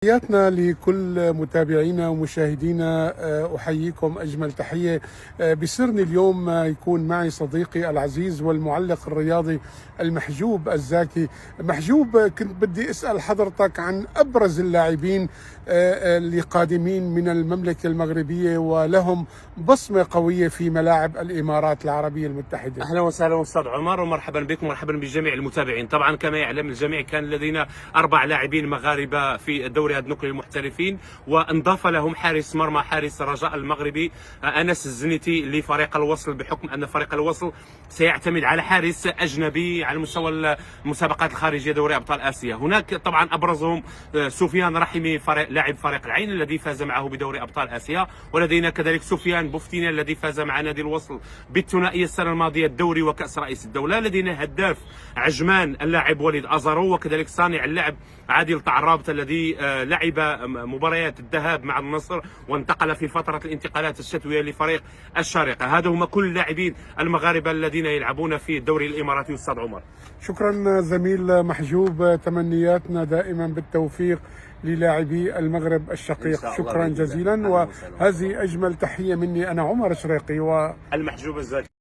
تحياتنا لكل متابعينا ومشاهدينا. أحييكم أجمل تحية. بيسرني اليوم يكون معي صديقي العزيز والمعلق الرياضي المحجوب الزاكي. محجوب، كنت بدي أسأل حضرتك عن أبرز اللاعبين اللي قادمين من المملكة المغربية ولهم بصمة قوية في ملاعب الإمارات العربية المتحدة. اهلا وسهلا استاذ عمر، ومرحبا بكم ومرحبا بجميع المتابعين. طبعا كما يعلم الجميع كان لدينا 4 لاعبين مغاربه في الدوري النقل للمحترفين، وانضاف لهم حارس مرمى حارس الرجاء المغربي انس الزنيتي لفريق الوصل، بحكم ان فريق الوصل سيعتمد على حارس اجنبي على مستوى المسابقات الخارجيه دوري ابطال اسيا. هناك طبعا ابرزهم سفيان رحمي لاعب فريق العين الذي فاز معه بدوري ابطال اسيا، ولدينا كذلك سفيان بوفتينا الذي فاز مع نادي الوصل بالثنائيه السنه الماضيه الدوري وكاس رئيس الدوله. لدينا هداف عجمان اللاعب وليد ازارو، وكذلك صانع اللعب عادل طعرابط الذي لعب مباريات الذهاب مع النصر وانتقل في فتره الانتقالات الشتويه لفريق الشارقه. هذا هم كل اللاعبين المغاربه الذين يلعبون في الدوري الاماراتي. استاذ عمر، شكرا زميل محجوب، تمنياتنا دائما بالتوفيق للاعبي المغرب الشقيق. شكرا جزيلا، وهذه أجمل تحية مني أنا عمر شريقي المحجوب الزاكي.